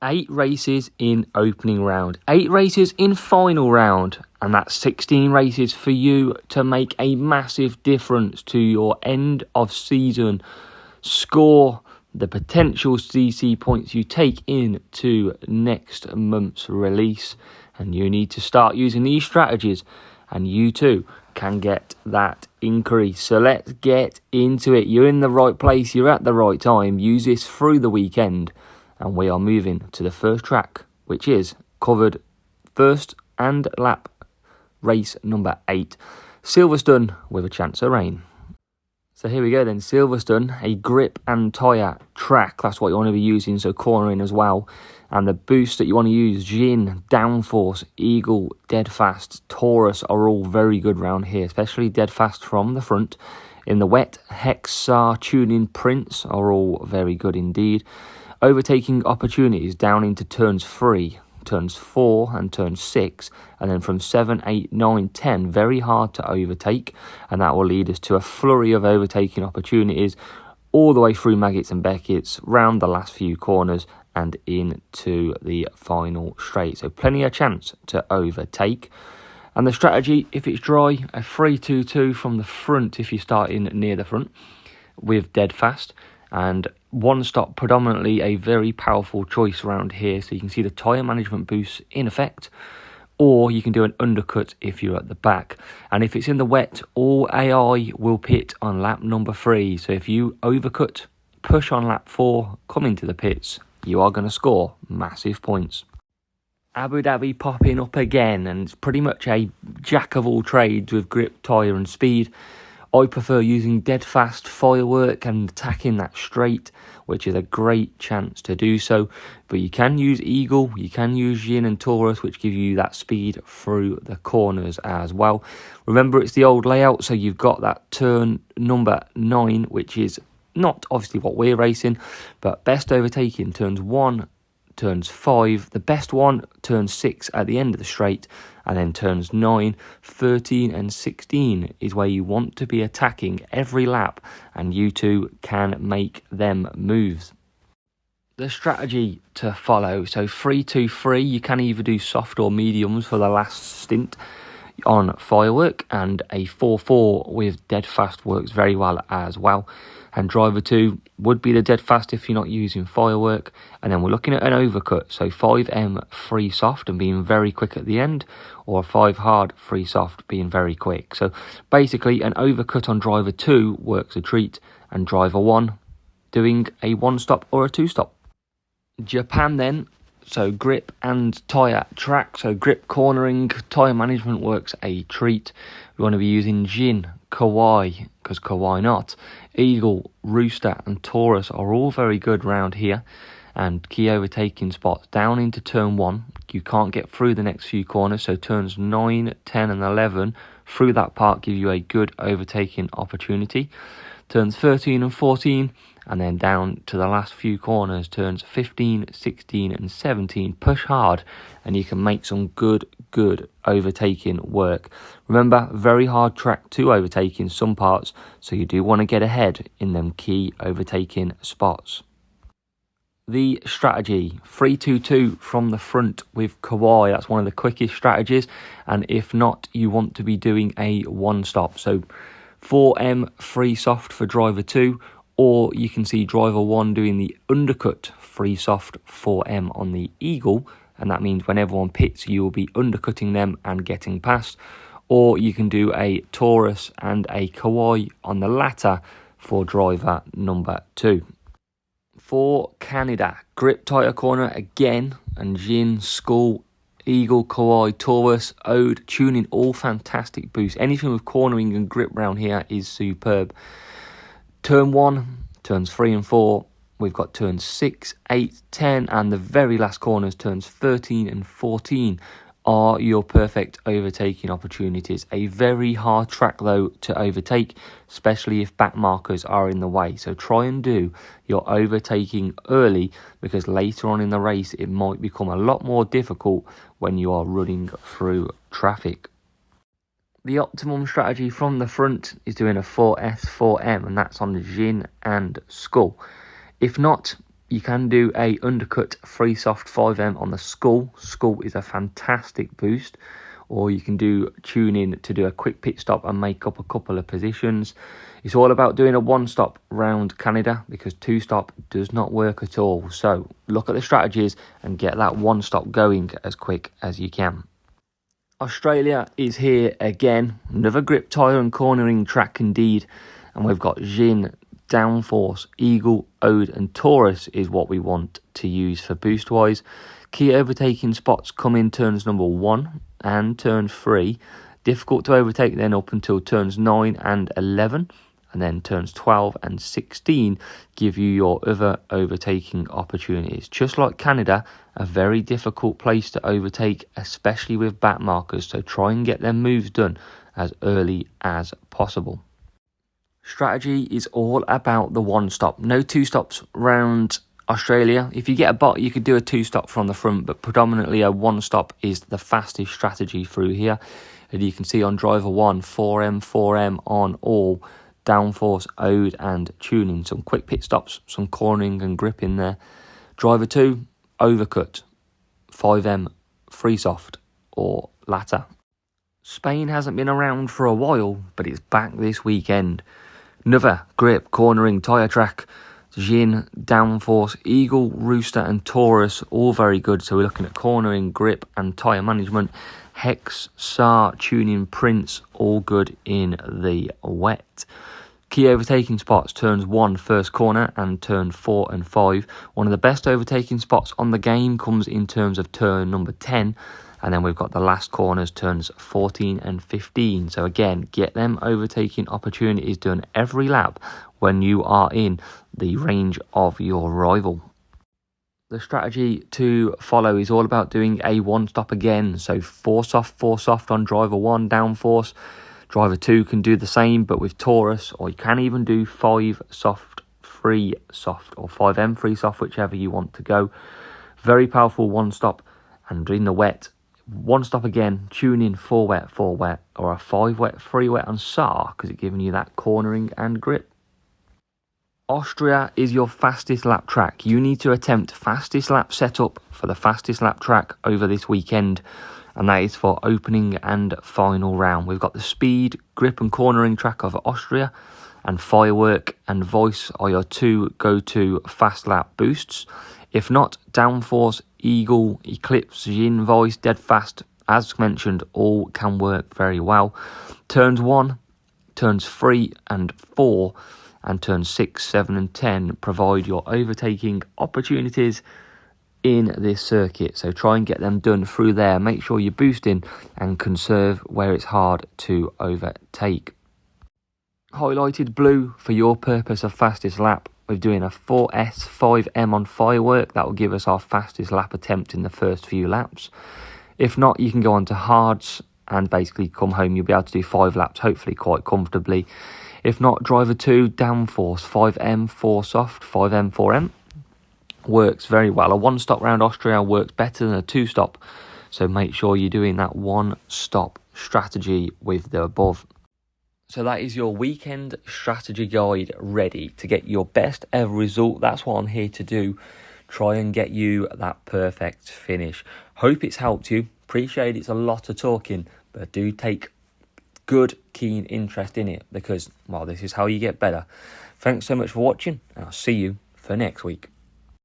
8 races in opening round, 8 races in final round, and that's 16 races for you to make a massive difference to your end of season score, the potential CC points you take into next month's release. And you need to start using these strategies, and you too can get that increase. So let's get into it. You're in the right place, you're at the right time. Use this through the weekend. And we are moving to the first track, which is covered first and lap race number 8, Silverstone with a chance of rain. So here we go then, Silverstone, a grip and tyre track. That's what you want to be using, so cornering as well. And the boost that you want to use, Jin, Downforce, Eagle, Deadfast, Taurus are all very good round here, especially Deadfast from the front. In the wet, Hexar, Tuning, Prince are all very good indeed. Overtaking opportunities down into turns 3, turns 4 and turn 6, and then from 7, 8, 9, 10, very hard to overtake, and that will lead us to a flurry of overtaking opportunities all the way through Maggots and Beckett's, round the last few corners and into the final straight. So plenty of chance to overtake. And the strategy, if it's dry, a 3-2-2 from the front if you're starting near the front with Deadfast, and one stop predominantly a very powerful choice around here. So you can see the tyre management boost in effect, or you can do an undercut if you're at the back. And if it's in the wet, all AI will pit on lap number 3. So if you overcut, push on lap 4, come into the pits, you are going to score massive points. Abu Dhabi popping up again, and it's pretty much a jack of all trades with grip, tyre and speed. I prefer using Deadfast, Firework and attacking that straight, which is a great chance to do so. But you can use Eagle, you can use Yin and Taurus, which give you that speed through the corners as well. Remember, it's the old layout, so you've got that turn number 9, which is not obviously what we're racing, but best overtaking turns 1, turns 5, the best one turns 6 at the end of the straight, and then turns 9, 13 and 16 is where you want to be attacking every lap, and you two can make them moves. The strategy to follow, so 3-2-3, you can either do soft or mediums for the last stint on Firework, and a 4-4 with Deadfast works very well as well. And driver 2 would be the Deadfast if you're not using Firework. And then we're looking at an overcut, so 5M free soft and being very quick at the end, or 5 hard free soft being very quick. So basically an overcut on driver 2 works a treat, and driver 1 doing a 1-stop or a 2-stop. Japan then, so grip and tyre track, so grip cornering, tyre management works a treat. We want to be using Jin, Kawai, because Kawai not, Eagle, Rooster and Taurus are all very good round here, and key overtaking spots down into turn 1. You can't get through the next few corners, so turns 9, 10 and 11 through that part give you a good overtaking opportunity. Turns 13 and 14, and then down to the last few corners, turns 15, 16 and 17, push hard and you can make some good overtaking work. Remember, very hard track to overtake in some parts, so you do want to get ahead in them key overtaking spots. The strategy, 3-2-2 from the front with Kawai, that's one of the quickest strategies, and if not, you want to be doing a 1-stop. So 4M free soft for driver 2, or you can see driver 1 doing the undercut free soft 4M on the Eagle, and that means when everyone pits you will be undercutting them and getting past. Or you can do a Taurus and a Kawai on the latter for driver number 2. For Canada, grip tyre corner again, and Jin, Skull, Eagle, Kawai, Taurus, Ode, Tuning, all fantastic boosts. Anything with cornering and grip round here is superb. Turn 1, turns 3 and 4, we've got turns 6, 8, 10, and the very last corners, turns 13 and 14, are your perfect overtaking opportunities. A very hard track though to overtake, especially if back markers are in the way. So try and do your overtaking early, because later on in the race it might become a lot more difficult when you are running through traffic. The optimum strategy from the front is doing a 4S, 4M, and that's on Jin and Skull. If not, You can do a undercut free soft 5M on the skull. Skull is a fantastic boost. Or you can do tune in to do a quick pit stop and make up a couple of positions. It's all about doing a one stop round Canada because two stop does not work at all. So look at the strategies and get that one stop going as quick as you can. Australia is here again. Another grip tyre and cornering track indeed. And we've got Jin, Downforce, Eagle, Ode and Taurus is what we want to use for boost wise. Key overtaking spots come in turns number 1 and turn 3. Difficult to overtake then up until turns 9 and 11. And then turns 12 and 16 give you your other overtaking opportunities. Just like Canada, a very difficult place to overtake, especially with back markers. So try and get them moves done as early as possible. Strategy is all about the one stop. No two stops round Australia. If you get a bot, you could do a two stop from the front, but predominantly a one stop is the fastest strategy through here. And you can see on driver 1, 4M on all, downforce, ode and tuning. Some quick pit stops, some cornering and gripping there. Driver 2, overcut, 5M, free soft or latter. Spain hasn't been around for a while, but it's back this weekend. Another grip, cornering, tyre track, Jin, Downforce, Eagle, Rooster and Taurus, all very good. So we're looking at cornering, grip and tyre management. Hex, SAR, tuning, Prince, all good in the wet. Key overtaking spots, turns 1, first corner, and turn 4 and 5. One of the best overtaking spots on the game comes in terms of turn number 10. And then we've got the last corners, turns 14 and 15. So again, get them overtaking opportunities done every lap when you are in the range of your rival. The strategy to follow is all about doing a one stop again. So 4 soft on driver 1, downforce. Driver 2 can do the same, but with Taurus, or you can even do 5 soft, free soft, or 5M free soft, whichever you want to go. Very powerful one stop, and in the wet, one stop again, tune in 4 wet, or a 5 wet, 3 wet on SAR, because it's giving you that cornering and grip. Austria is your fastest lap track. You need to attempt fastest lap setup for the fastest lap track over this weekend, and that is for opening and final round. We've got the speed, grip and cornering track of Austria, and Firework and Voice are your 2 go-to fast lap boosts. If not, Downforce, Eagle, Eclipse, Jin, Voice, Dead Fast, as mentioned, all can work very well. Turns 1, turns 3 and 4, and turns 6, 7 and 10 provide your overtaking opportunities in this circuit. So try and get them done through there. Make sure you're boosting and conserve where it's hard to overtake. Highlighted blue for your purpose of fastest lap. We're doing a 4S 5M on Firework. That will give us our fastest lap attempt in the first few laps. If not, you can go on to hards and basically come home. You'll be able to do 5 laps, hopefully quite comfortably. If not, driver 2, downforce, 5M, 4 soft, 5M, 4M. Works very well. A one stop round Austria works better than a 2 stop. So make sure you're doing that one stop strategy with the above. So that is your weekend strategy guide ready to get your best ever result. That's what I'm here to do. Try and get you that perfect finish. Hope it's helped you. Appreciate it's a lot of talking, but do take good, keen interest in it because, well, this is how you get better. Thanks so much for watching, and I'll see you for next week.